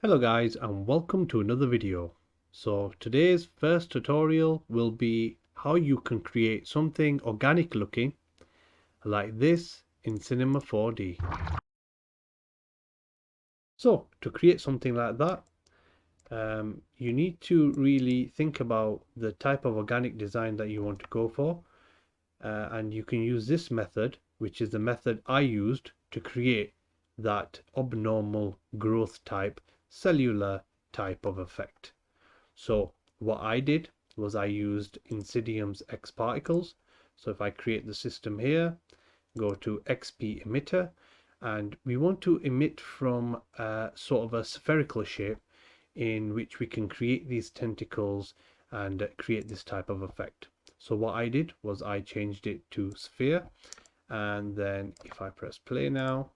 Hello guys, and welcome to another video. So today's first tutorial will be how you can create something organic looking like this in Cinema4D. So to create something like that, you need to really think about the type of organic design that you want to go for, and you can use this method, which is the method I used to create that abnormal growth type, cellular type of effect. So what I did was I used Insidium's X particles. So if I create the system here, go to XP emitter, and we want to emit from sort of a spherical shape in which we can create these tentacles and create this type of effect. So what I did was I changed it to sphere, and then if I press play now,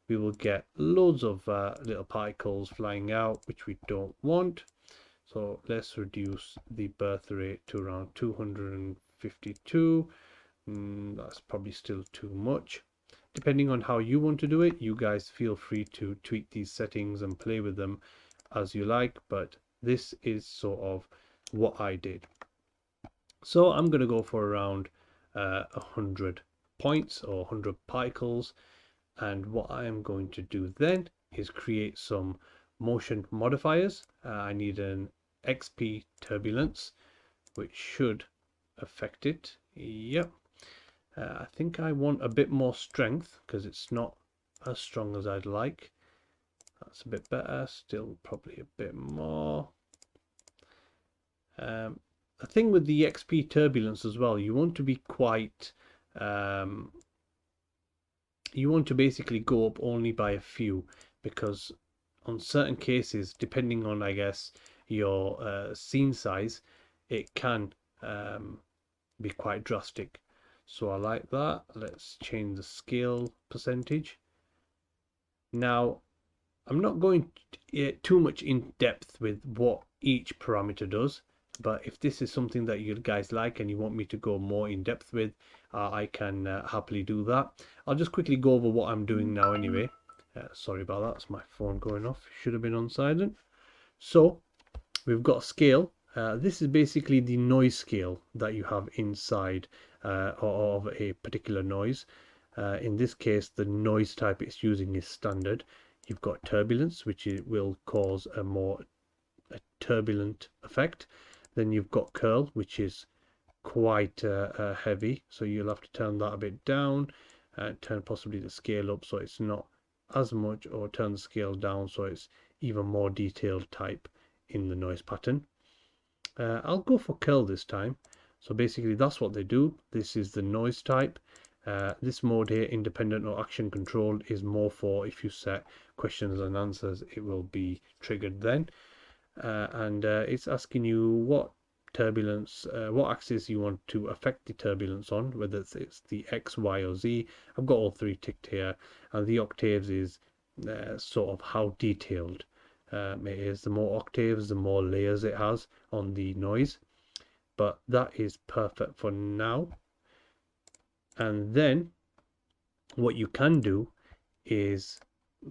we will get loads of little particles flying out, which we don't want. So let's reduce the birth rate to around 252. That's probably still too much. Depending on how you want to do it, you guys feel free to tweak these settings and play with them as you like, but this is sort of what I did. So I'm going to go for around 100 points or 100 particles, and what I am going to do then is create some motion modifiers. I need an XP turbulence, which should affect it. Yep. I think I want a bit more strength because it's not as strong as I'd like. That's a bit better. Still probably a bit more. The thing with the XP turbulence as well, you want to be quite you want to basically go up only by a few, because on certain cases, depending on, I guess, your scene size, it can be quite drastic. So I like that. Let's change the scale percentage. Now, I'm not going too much in depth with what each parameter does, but if this is something that you guys like and you want me to go more in depth with, I can happily do that. I'll just quickly go over what I'm doing now anyway. Sorry about that, it's my phone going off. Should have been on silent. So we've got a scale. This is basically the noise scale that you have inside of a particular noise. In this case, the noise type it's using is standard. You've got turbulence, which will cause a turbulent effect. Then you've got curl, which is quite heavy, so you'll have to turn that a bit down and turn possibly the scale up so it's not as much, or turn the scale down so it's even more detailed type in the noise pattern. I'll go for curl this time. So basically that's what they do. This is the noise type. This mode here, independent or action control, is more for if you set questions and answers, it will be triggered then. And it's asking you what turbulence, what axis you want to affect the turbulence on, whether it's the X, Y, or Z. I've got all three ticked here, and the octaves is sort of how detailed it is. The more octaves, the more layers it has on the noise. But that is perfect for now. And then what you can do is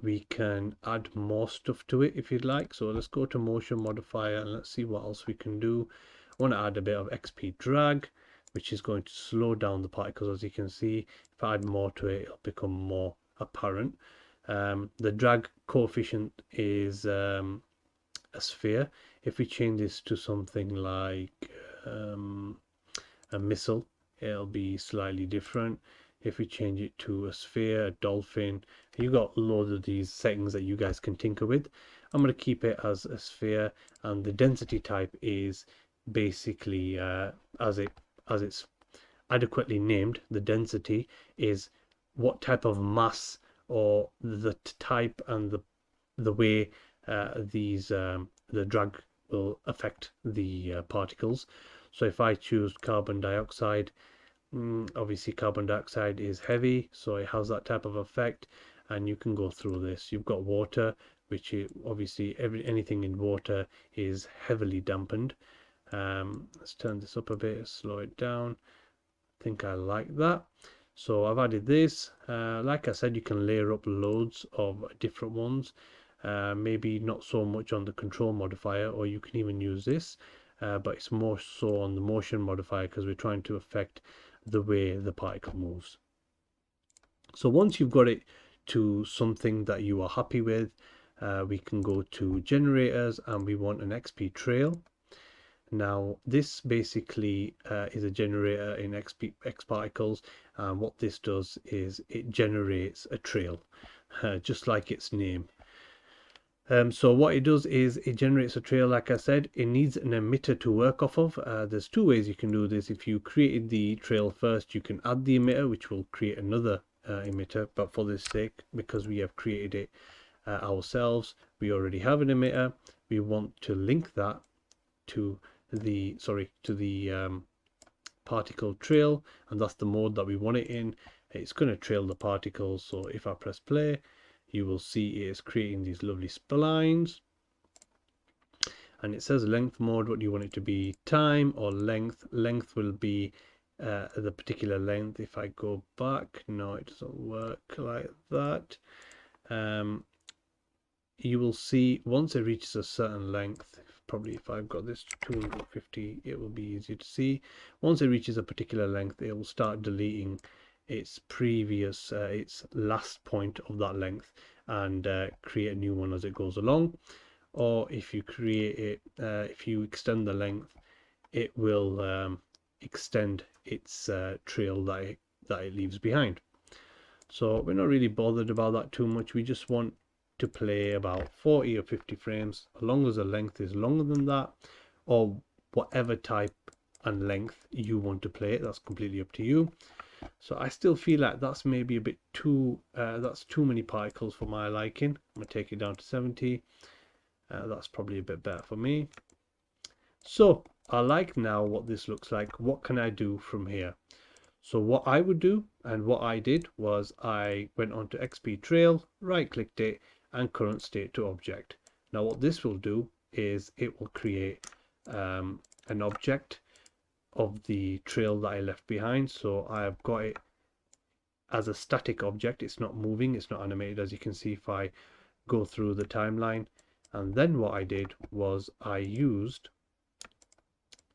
we can add more stuff to it if you'd like. So let's go to motion modifier and let's see what else we can do. I want to add a bit of XP drag, which is going to slow down the particles. As you can see, if I add more to it, it'll become more apparent. The drag coefficient is a sphere. If we change this to something like a missile, it'll be slightly different. If we change it to a sphere, a dolphin, you've got loads of these settings that you guys can tinker with. I'm going to keep it as a sphere, and the density type is basically as it's adequately named. The density is what type of mass, or the type and the way the drag will affect the particles. So if I choose carbon dioxide, obviously carbon dioxide is heavy, so it has that type of effect, and you can go through this. You've got water, which is obviously anything in water is heavily dampened. Let's turn this up a bit, slow it down. I think I like that. So I've added this. Like I said, you can layer up loads of different ones. maybe not so much on the control modifier, or you can even use this, but it's more so on the motion modifier because we're trying to affect the way the particle moves. So once you've got it to something that you are happy with, we can go to generators, and we want an XP trail. Now this basically is a generator in xparticles, and what this does is it generates a trail, just like its name. So what it does is it generates a trail. Like I said, it needs an emitter to work off of. There's two ways you can do this. If you created the trail first, you can add the emitter, which will create another emitter, but for this sake, because we have created it ourselves, we already have an emitter. We want to link that to the particle trail, and that's the mode that we want it in. It's going to trail the particles. So if I press play, you will see it is creating these lovely splines, and it says length mode. What do you want it to be, time or length? Length will be the particular length. If I go back, no, it doesn't work like that. You will see once it reaches a certain length, probably if I've got this 250, it will be easier to see. Once it reaches a particular length, it will start deleting its previous its last point of that length, and create a new one as it goes along. Or if you create it, if you extend the length, it will extend its trail that it leaves behind. So we're not really bothered about that too much. We just want to play about 40 or 50 frames, as long as the length is longer than that, or whatever type and length you want to play it. That's completely up to you. So I still feel like that's maybe a bit too that's too many particles for my liking. I'm gonna take it down to 70. That's probably a bit better for me. So I like now what this looks like. What can I do from here? So what I would do, and what I did, was I went on to XP trail, right clicked it, and current state to object. Now what this will do is it will create an object of the trail that I left behind. So I have got it as a static object. It's not moving, it's not animated, as you can see if I go through the timeline. And then what I did was I used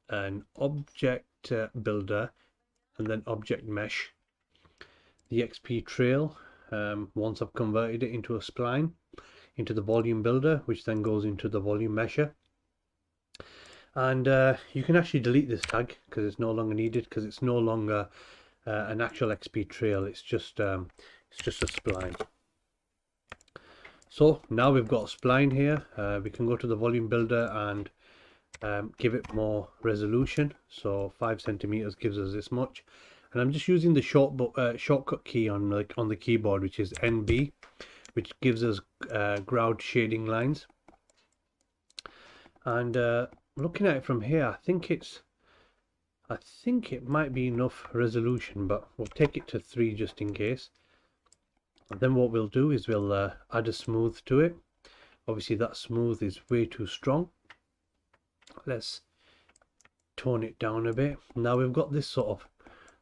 an object builder and then object mesh, the XP trail. Once I've converted it into a spline, into the volume builder, which then goes into the volume mesher. And you can actually delete this tag because it's no longer needed, because it's no longer an actual XP trail. It's just a spline. So now we've got a spline here. We can go to the volume builder and give it more resolution. So 5 centimeters gives us this much, and I'm just using the shortcut key on the keyboard, which is NB, which gives us ground shading lines. And looking at it from here, I think it might be enough resolution, but we'll take it to 3 just in case. And then what we'll do is we'll add a smooth to it. Obviously that smooth is way too strong. Let's tone it down a bit. Now we've got this sort of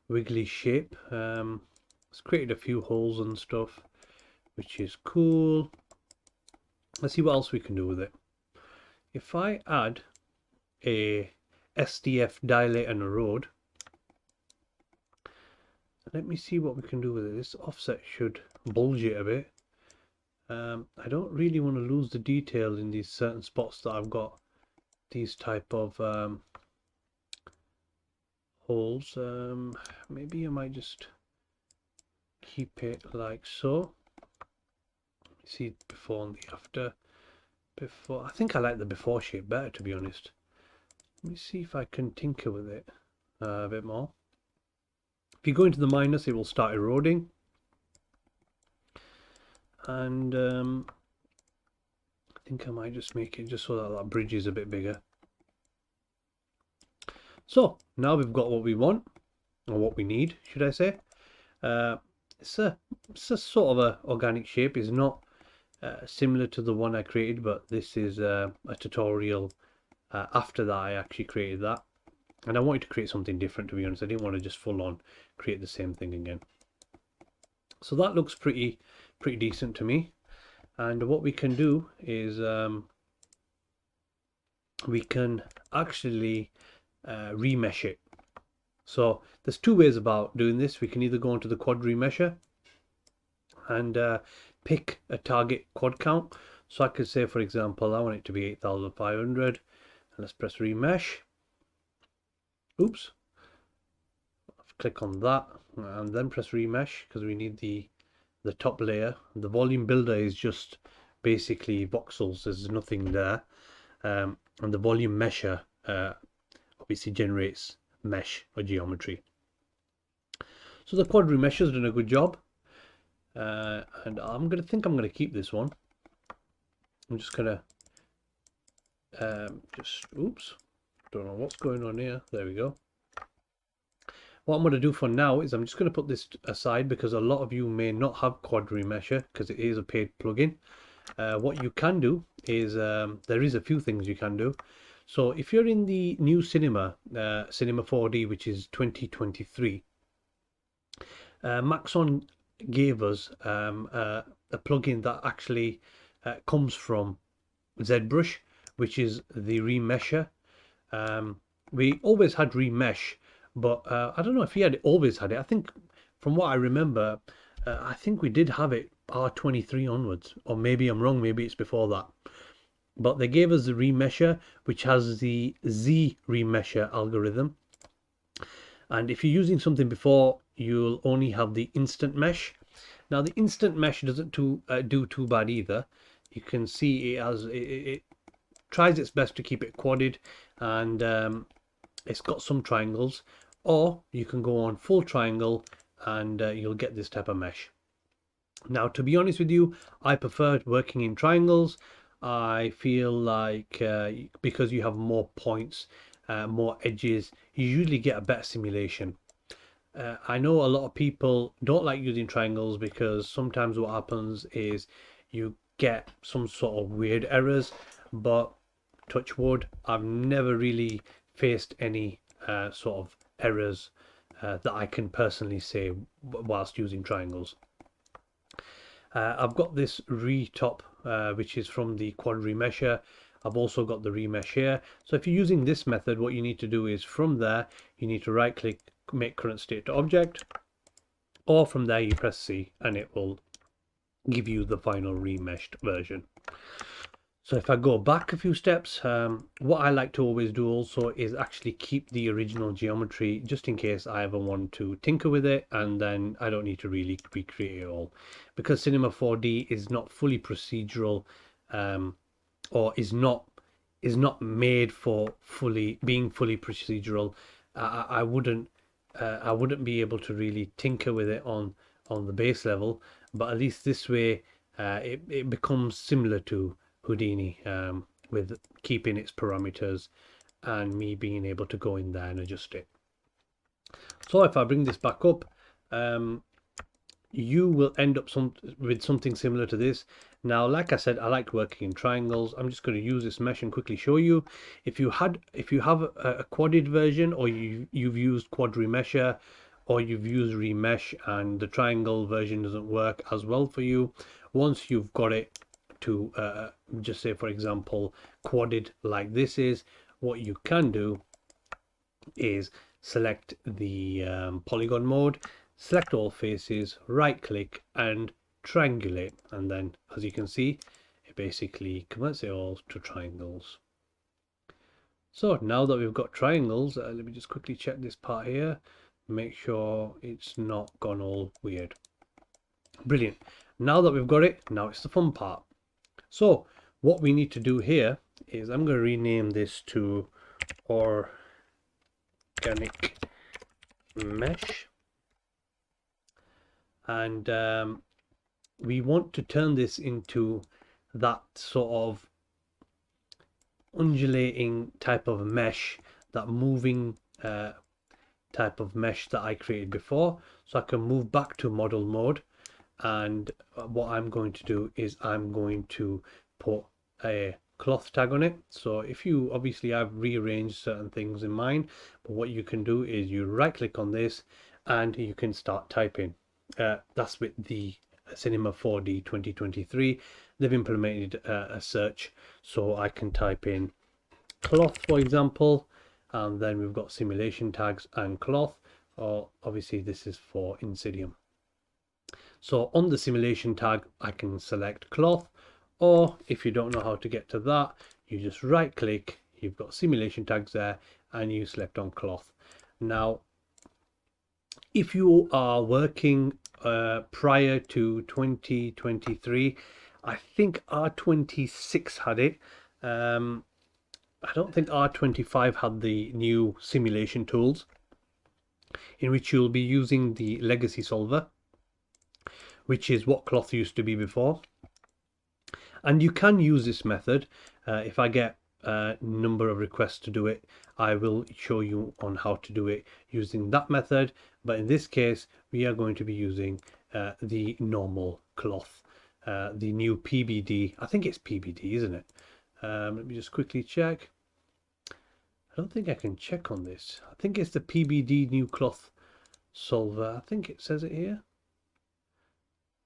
wiggly shape. It's created a few holes and stuff, which is cool. Let's see what else we can do with it. If I add a SDF dilate and erode, let me see what we can do with it. This offset should bulge it a bit. I don't really want to lose the detail in these certain spots that I've got these type of holes. Maybe I might just keep it like so. See before and the after. Before, I think I like the before shape better, to be honest. Let me see if I can tinker with it a bit more. If you go into the minus, it will start eroding, and I think I might just make it just so that that bridge is a bit bigger. So now we've got what we want, or what we need, should I say. It's a sort of a organic shape. It's not similar to the one I created, but this is a tutorial after that I actually created that. And I wanted to create something different, to be honest. I didn't want to just full on create the same thing again. So that looks pretty decent to me. And what we can do is we can actually remesh it. So there's two ways about doing this. We can either go into the quad remesher and pick a target quad count. So I could say, for example, I want it to be 8,500, and let's press remesh. Oops. Click on that and then press remesh because we need the top layer. The volume builder is just basically voxels. There's nothing there, and the volume mesher obviously generates mesh or geometry. So the quad remesher has done a good job, and I'm gonna keep this one. I'm just gonna oops, don't know what's going on here. There we go. What I'm going to do for now is I'm just going to put this aside because a lot of you may not have quad remesher because it is a paid plugin. What you can do is there is a few things you can do. So if you're in the new Cinema4D, which is 2023, Maxon gave us a plugin that actually comes from ZBrush, which is the remesher. We always had remesh, but I don't know if he had always had it. I think from what I remember, I think we did have it R23 onwards, or maybe I'm wrong, maybe it's before that. But they gave us the remesher, which has the Z remesher algorithm. And if you're using something before, you'll only have the instant mesh. Now the instant mesh doesn't do too bad either. You can see it tries its best to keep it quadded, and it's got some triangles, or you can go on full triangle and you'll get this type of mesh. Now, to be honest with you, I prefer working in triangles. I feel like because you have more points, more edges, you usually get a better simulation. I know a lot of people don't like using triangles because sometimes what happens is you get some sort of weird errors, but touch wood, I've never really faced any sort of errors that I can personally say whilst using triangles. I've got this retop which is from the quad remesher. I've also got the remesh here. So if you're using this method, what you need to do is from there you need to right click, make current state to object, or from there you press C and it will give you the final remeshed version. So if I go back a few steps, what I like to always do also is actually keep the original geometry just in case I ever want to tinker with it, and then I don't need to really recreate it all. Because Cinema4D is not fully procedural, or is not made for being fully procedural, I wouldn't be able to really tinker with it on the base level, but at least this way it becomes similar to Houdini, with keeping its parameters and me being able to go in there and adjust it. So if I bring this back up, you will end up with something similar to this. Now, like I said, I like working in triangles. I'm just going to use this mesh and quickly show you. If you have a quadded version, or you've used quad remesher, or you've used remesh and the triangle version doesn't work as well for you, once you've got it to just say, for example, quadded like this is, what you can do is select the polygon mode, select all faces, right click and triangulate, and then as you can see it basically converts it all to triangles. So now that we've got triangles, let me just quickly check this part here, make sure it's not gone all weird. Brilliant. Now that we've got it, now it's the fun part. So what we need to do here is I'm going to rename this to organic mesh, and we want to turn this into that sort of undulating type of mesh, that moving type of mesh that I created before. So I can move back to model mode, and what I'm going to do is I'm going to put a cloth tag on it. So if you obviously, I've rearranged certain things in mine, but what you can do is you right click on this and you can start typing. That's with the Cinema4D 2023, they've implemented a search, so I can type in cloth, for example, and then we've got simulation tags and cloth, or obviously this is for Insidium. So on the simulation tag, I can select cloth, or if you don't know how to get to that, you just right click, you've got simulation tags there, and you select on cloth. Now, if you are working prior to 2023, I think R26 had it. I don't think R25 had the new simulation tools, in which you'll be using the legacy solver, which is what cloth used to be before. And you can use this method. If I get a number of requests to do it, I will show you on how to do it using that method. But in this case, we are going to be using the normal cloth, the new PBD. I think it's PBD, isn't it? Let me just quickly check. I don't think I can check on this. I think it's the PBD new cloth solver. I think it says it here.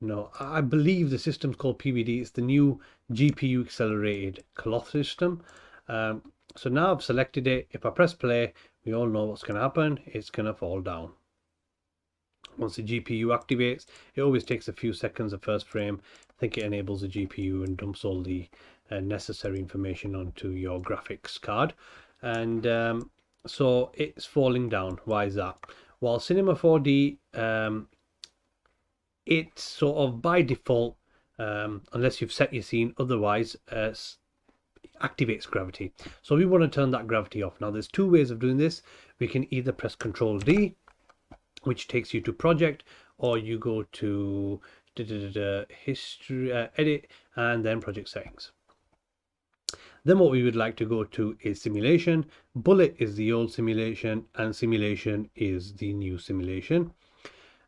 No, I believe the system's called PBD. It's the new GPU accelerated cloth system. So now I've selected it. If I press play, we all know what's going to happen. It's going to fall down. Once the GPU activates, it always takes a few seconds, the first frame. I think it enables the GPU and dumps all the necessary information onto your graphics card. And so it's falling down. Why is that? While Cinema4D, it's sort of by default, unless you've set your scene otherwise, activates gravity. So we want to turn that gravity off. Now there's two ways of doing this. We can either press Control D, which takes you to project, or you go to history, edit, and then project settings. Then what we would like to go to is simulation. Bullet is the old simulation, and simulation is the new simulation.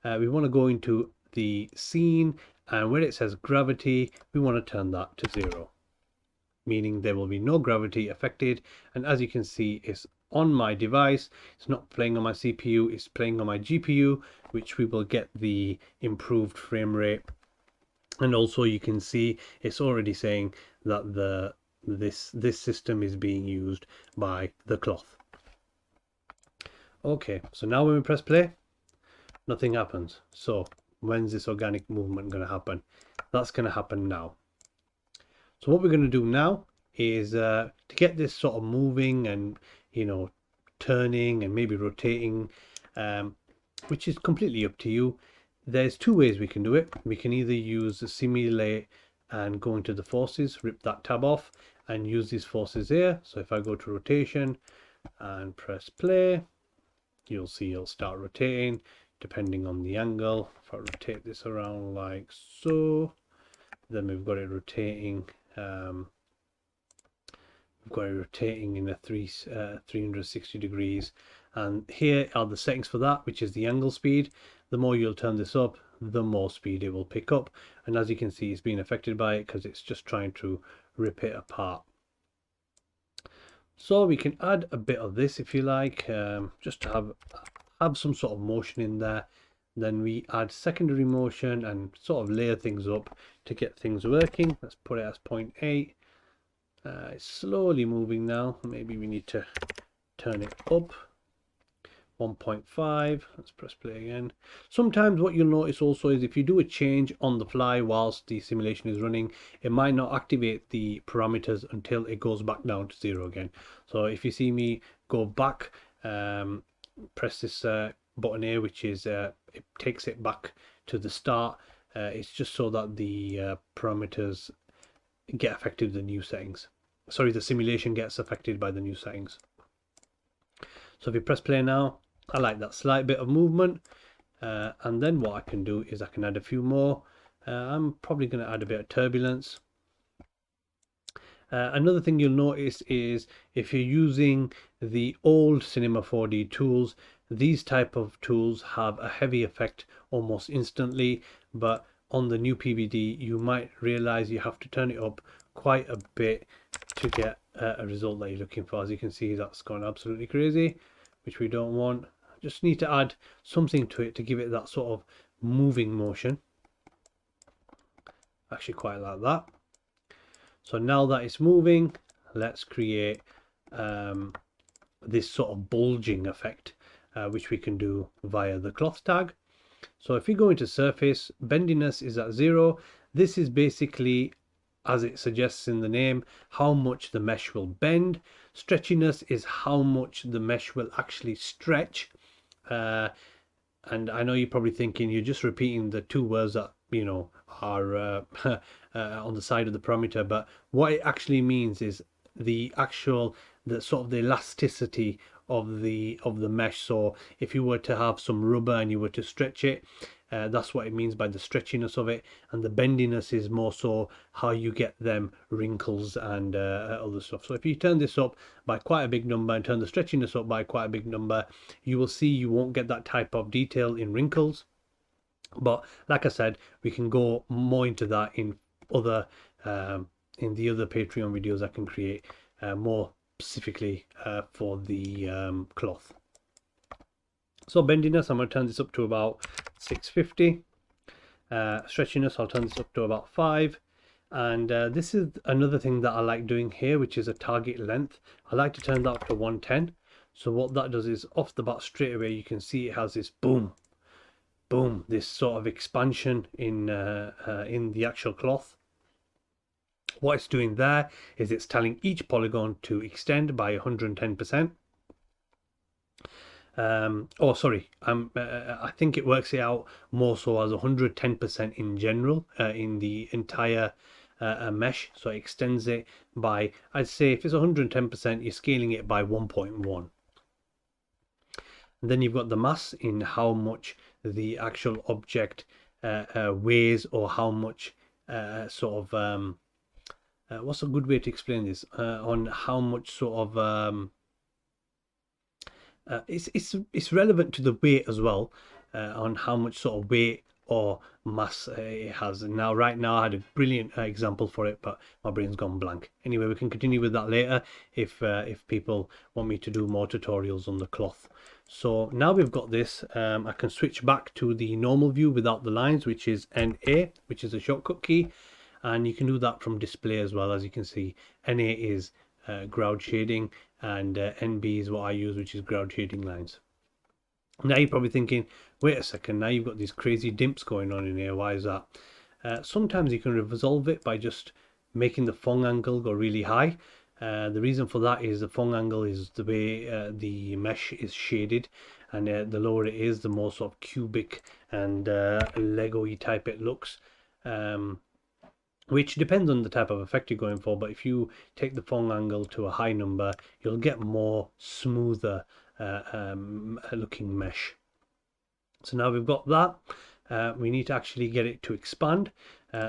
We want to go into the scene, and where it says gravity, we want to turn that to 0, meaning there will be no gravity affected. And as you can see, it's on my device. It's not playing on my CPU, it's playing on my GPU, which we will get the improved frame rate. And also you can see it's already saying that this system is being used by the cloth. Okay, so now when we press play, nothing happens. So when's this organic movement going to happen? That's going to happen now. So what we're going to do now is to get this sort of moving and, you know, turning and maybe rotating, which is completely up to you. There's two ways we can do it. We can either use the simulate and go into the forces, rip that tab off and use these forces here. So if I go to rotation and press play, you'll see it'll start rotating depending on the angle. If I rotate this around like so, then we've got it rotating. We've got it rotating in a 360 degrees, and here are the settings for that, which is the angle speed. The more you'll turn this up, the more speed it will pick up, and as you can see, it's being affected by it because it's just trying to rip it apart. So we can add a bit of this if you like, just to have some sort of motion in there. Then we add secondary motion and sort of layer things up to get things working. Let's put it as 0.8. It's slowly moving now. Maybe we need to turn it up. 1.5. Let's press play again. Sometimes what you'll notice also is if you do a change on the fly whilst the simulation is running, it might not activate the parameters until it goes back down to 0 again. So if you see me go back, press this button here, which is it takes it back to the start. It's just so that the parameters get affected with the new settings. Sorry, the simulation gets affected by the new settings. So if you press play now, I like that slight bit of movement, and then what I can do is I can add a few more. I'm probably going to add a bit of turbulence. Another thing you'll notice is if you're using the old Cinema4D tools, these type of tools have a heavy effect almost instantly, but on the new PBD you might realize you have to turn it up quite a bit to get a result that you're looking for. As you can see, that's gone absolutely crazy, which we don't want. Just need to add something to it to give it that sort of moving motion. Actually quite like that. So now that it's moving, let's create this sort of bulging effect, which we can do via the cloth tag. So if we go into surface, bendiness is at 0. This is basically, as it suggests in the name, how much the mesh will bend. Stretchiness is how much the mesh will actually stretch. And I know you're probably thinking you're just repeating the two words that are on the side of the parameter, but what it actually means is the sort of the elasticity of the mesh. So if you were to have some rubber and you were to stretch it, that's what it means by the stretchiness of it. And the bendiness is more so how you get them wrinkles and other stuff. So if you turn this up by quite a big number and turn the stretchiness up by quite a big number, you will see you won't get that type of detail in wrinkles. But like I said, we can go more into that in other in the other Patreon videos I can create more specifically for the cloth. So bendiness, I'm going to turn this up to about 650. Stretchiness, I'll turn this up to about 5. And this is another thing that I like doing here, which is a target length. I like to turn that up to 110. So what that does is off the bat straight away, you can see it has this boom, boom, this sort of expansion in the actual cloth. What it's doing there is it's telling each polygon to extend by 110%. Oh, sorry. I think it works it out more so as 110% in general in the entire mesh. So it extends it by, I'd say if it's 110%, you're scaling it by 1.1. And then you've got the mass in how much the actual object weighs, or how much sort of what's a good way to explain this? On how much sort of it's relevant to the weight as well, on how much sort of weight or mass it has. And now, right now, I had a brilliant example for it, but my brain's gone blank. Anyway, we can continue with that later if people want me to do more tutorials on the cloth. So now we've got this, I can switch back to the normal view without the lines, which is NA, which is a shortcut key, and you can do that from display as well. As you can see, NA is ground shading, and NB is what I use, which is ground shading lines. Now you're probably thinking, wait a second, now you've got these crazy dimps going on in here, why is that? Sometimes you can resolve it by just making the Phong angle go really high. The reason for that is the Phong angle is the way the mesh is shaded, and the lower it is, the more sort of cubic and Lego-y type it looks. Which depends on the type of effect you're going for, but if you take the Phong angle to a high number, you'll get more smoother looking mesh. So now we've got that, we need to actually get it to expand.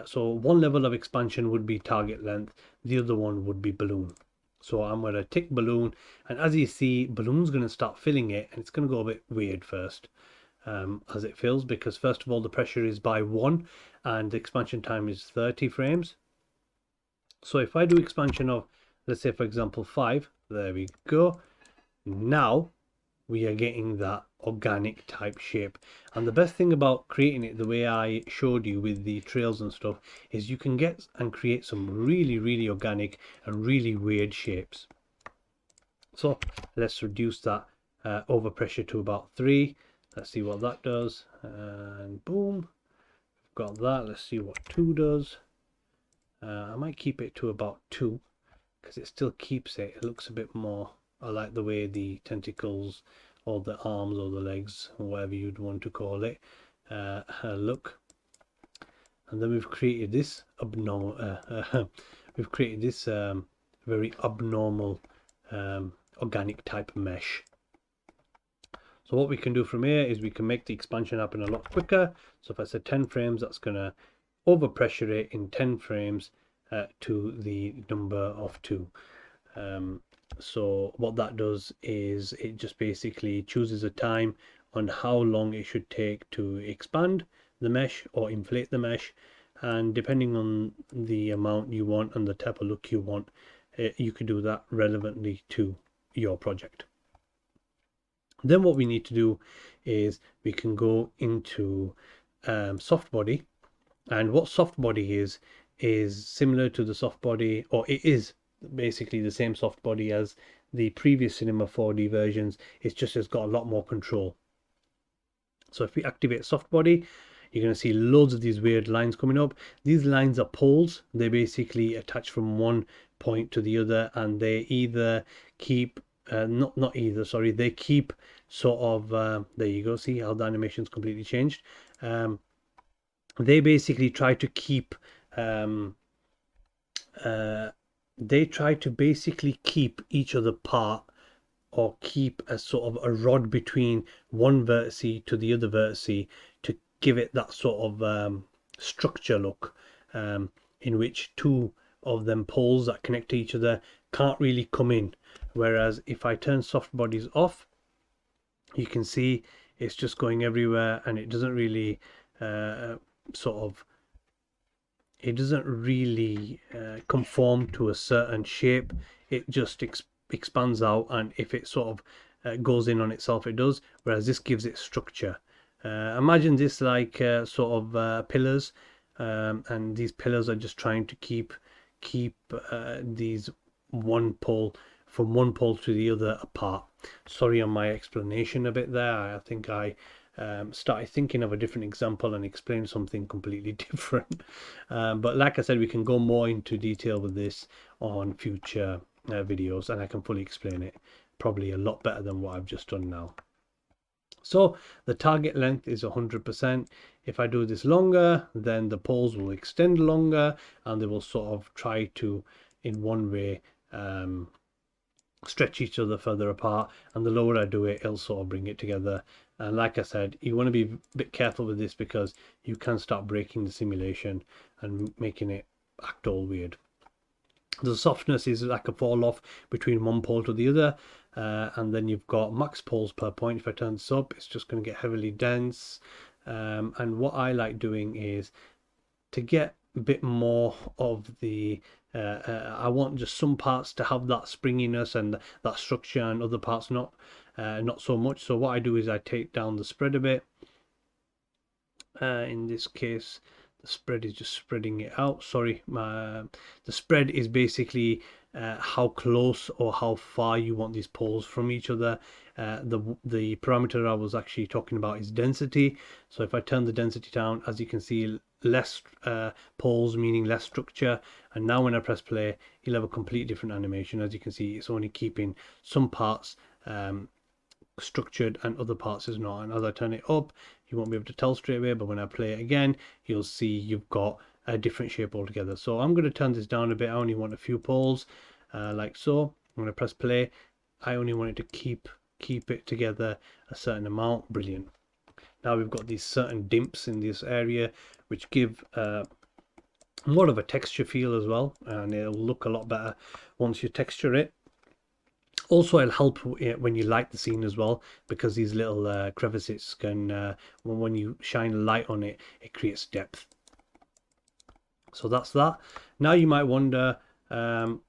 So one level of expansion would be target length, the other one would be balloon. So I'm going to tick balloon, and as you see, balloon's going to start filling it, and it's going to go a bit weird first. As it fills, because first of all the pressure is by 1 and the expansion time is 30 frames. So if I do expansion of, let's say for example 5, there we go, now we are getting that organic type shape. And the best thing about creating it the way I showed you with the trails and stuff is you can get and create some really organic and really weird shapes. So let's reduce that overpressure to about 3. Let's see what that does, and boom, we've got that. Let's see what 2 does. I might keep it to about 2 because it still keeps it. It looks a bit more, I like the way the tentacles or the arms or the legs or whatever you'd want to call it look. And then we've created this abnormal we've created this very abnormal organic type mesh. So what we can do from here is we can make the expansion happen a lot quicker. So if I said 10 frames, that's going to overpressure it in 10 frames to the number of 2. So what that does is it just basically chooses a time on how long it should take to expand the mesh or inflate the mesh. And depending on the amount you want and the type of look you want, you can do that relevantly to your project. Then what we need to do is we can go into Softbody, And what Softbody is similar to the Softbody, or it is basically the same Softbody as the previous Cinema 4D versions. It's just it's got a lot more control. So if we activate Softbody, you're going to see loads of these weird lines coming up. These lines are poles. They basically attach from one point to the other, and they either keep not either, sorry, they keep sort of there you go, see how the animation's completely changed. They basically try to keep um, uh, they try to basically keep each other apart, or keep a sort of a rod between one vertex to the other vertex to give it that sort of structure look, in which two of them poles that connect to each other can't really come in. Whereas if I turn soft bodies off, you can see it's just going everywhere, and it doesn't really sort of it doesn't really conform to a certain shape. It just expands out, and if it sort of goes in on itself, it does. Whereas this gives it structure. Imagine this like sort of pillars, and these pillars are just trying to keep these one pole from one pole to the other apart. Sorry on my explanation a bit there. I think I started thinking of a different example and explained something completely different. But like I said, we can go more into detail with this on future videos, and I can fully explain it probably a lot better than what I've just done now. So the target length is 100%. If I do this longer, then the poles will extend longer, and they will sort of try to, in one way, stretch each other further apart, and the lower I do it, it'll sort of bring it together. And like I said, you want to be a bit careful with this, because you can start breaking the simulation and making it act all weird. The softness is like a fall off between one pole to the other, and then you've got max poles per point. If I turn this up, it's just going to get heavily dense. And what I like doing is to get a bit more of the I want just some parts to have that springiness and that structure, and other parts not so much. So what I do is I take down the spread a bit. In this case, the spread is just spreading it out. Sorry, the spread is basically how close or how far you want these poles from each other. The parameter I was actually talking about is density. So if I turn the density down, as you can see, less poles meaning less structure. And now when I press play, you'll have a completely different animation. As you can see, it's only keeping some parts structured and other parts is not. And as I turn it up, you won't be able to tell straight away, but when I play it again, you'll see you've got a different shape altogether. So I'm going to turn this down a bit. I only want a few poles, like so. When I press play, I only want it to keep it together a certain amount. Brilliant. Now we've got these certain dimps in this area which give more of a texture feel as well, and it'll look a lot better once you texture it. Also, it'll help when you light the scene as well, because these little crevices can, when you shine light on it, it creates depth. So that's that. Now you might wonder,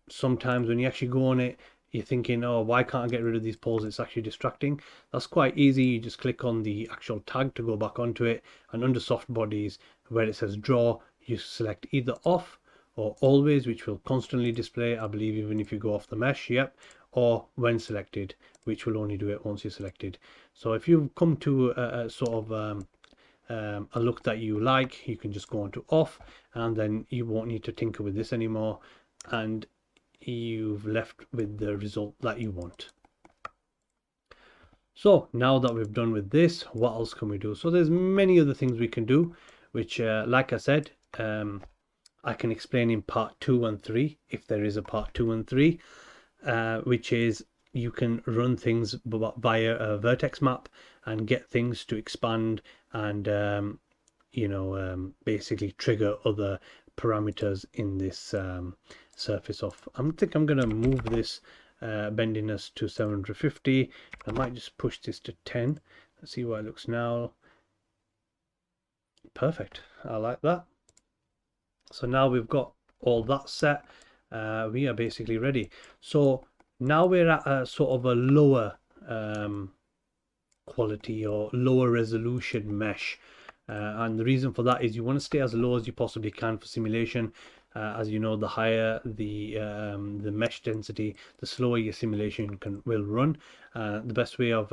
sometimes when you actually go on it, you're thinking, oh, why can't I get rid of these poles? It's actually distracting. That's quite easy. You just click on the actual tag to go back onto it, and under soft bodies, where it says draw, you select either off or always, which will constantly display, I believe, even if you go off the mesh. Yep. Or when selected, which will only do it once you're selected. So if you've come to a sort of a look that you like, you can just go on to off, and then you won't need to tinker with this anymore, and you've left with the result that you want. So now that we've done with this, what else can we do? So there's many other things we can do, which like I said, I can explain in part 2 and 3, if there is a part 2 and 3. Which is you can run things via a vertex map and get things to expand and basically trigger other parameters in this surface off. I think I'm going to move this bendiness to 750. I might just push this to 10. Let's see what it looks now. Perfect. I like that. So now we've got all that set. We are basically ready. So now we're at a sort of a lower quality or lower resolution mesh. And the reason for that is you want to stay as low as you possibly can for simulation. As you know, the higher the mesh density, the slower your simulation will run. The best way of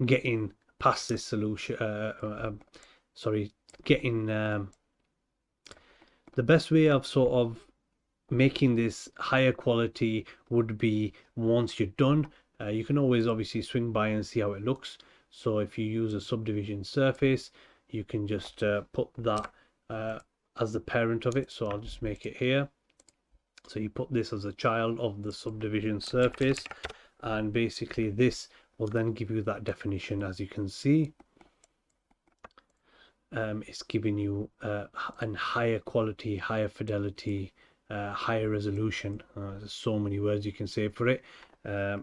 getting past this solution, getting the best way of sort of making this higher quality would be, once you're done, you can always obviously swing by and see how it looks. So if you use a subdivision surface, you can just put that as the parent of it. So I'll just make it here. So you put this as a child of the subdivision surface, and basically this will then give you that definition. As you can see, it's giving you a higher quality, higher fidelity, higher resolution. There's so many words you can say for it.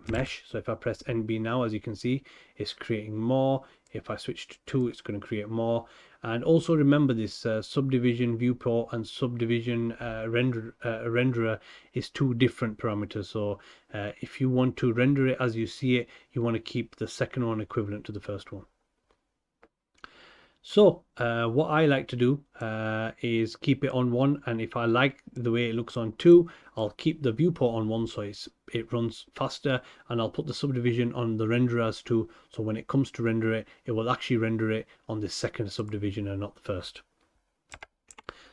Mesh. So if I press NB now, as you can see, it's creating more. If I switch to 2, it's going to create more. And also remember, this subdivision viewport and subdivision renderer is 2 different parameters. So if you want to render it as you see it, you want to keep the second one equivalent to the first one. So what I like to do is keep it on 1, and if I like the way it looks on 2, I'll keep the viewport on 1 so it runs faster, and I'll put the subdivision on the renderer as 2, so when it comes to render it, it will actually render it on the second subdivision and not the first.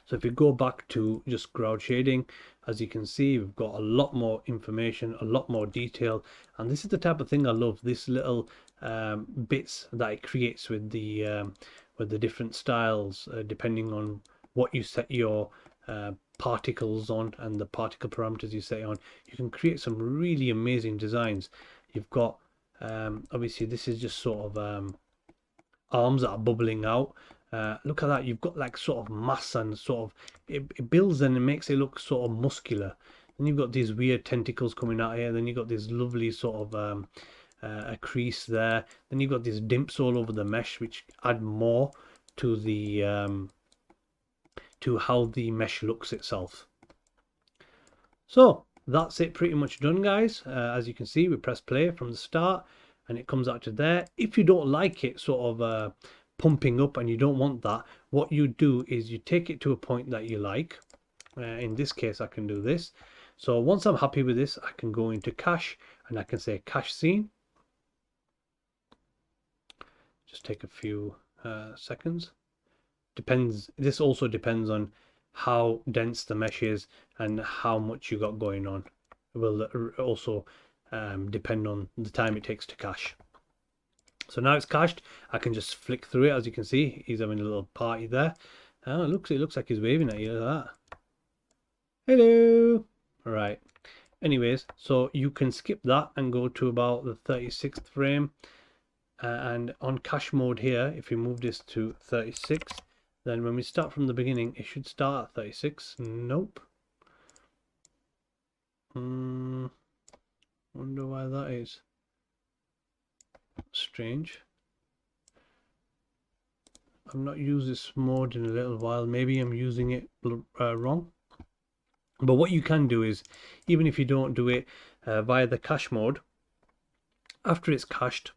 So if we go back to just crowd shading, as you can see, we've got a lot more information, a lot more detail, and this is the type of thing I love, this little bits that it creates with the different styles, depending on what you set your particles on and the particle parameters you set on. You can create some really amazing designs. You've got obviously this is just sort of arms that are bubbling out. Look at that, you've got like sort of mass, and sort of it builds and it makes it look sort of muscular. Then you've got these weird tentacles coming out here, then you've got this lovely sort of a crease there, then you've got these dimps all over the mesh which add more to the to how the mesh looks itself. So that's it, pretty much done, guys. As you can see, we press play from the start and it comes out to there. If you don't like it sort of pumping up and you don't want that, what you do is you take it to a point that you like. In this case, I can do this. So once I'm happy with this, I can go into cache and I can say cache scene. Just take a few seconds. This also depends on how dense the mesh is and how much you got going on. It will also depend on the time it takes to cache. So now it's cached, I can just flick through it. As you can see, he's having a little party there. Oh, it looks like he's waving at you like that. Hello. All right. Anyways, so you can skip that and go to about the 36th frame. And on cache mode here, if we move this to 36, then when we start from the beginning, it should start at 36. Nope. Wonder why that is. Strange. I've not used this mode in a little while. Maybe I'm using it wrong. But what you can do is, even if you don't do it via the cache mode, after it's cached,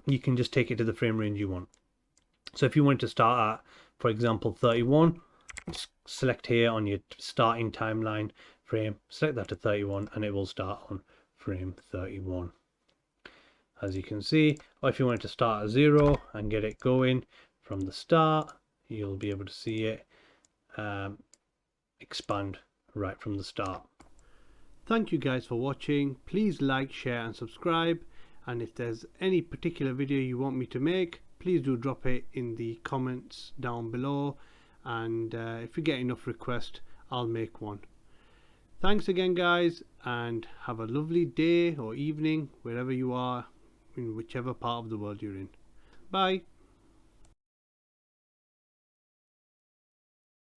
you can just take it to the frame range you want. So if you want to start at, for example, 31, just select here on your starting timeline frame, select that to 31, and it will start on frame 31. As you can see, or if you want to start at 0 and get it going from the start, you'll be able to see it expand right from the start. Thank you guys for watching. Please like, share and subscribe, and if there's any particular video you want me to make, please do drop it in the comments down below, and if you get enough requests, I'll make one. Thanks again, guys, and have a lovely day or evening wherever you are, in whichever part of the world you're in. Bye.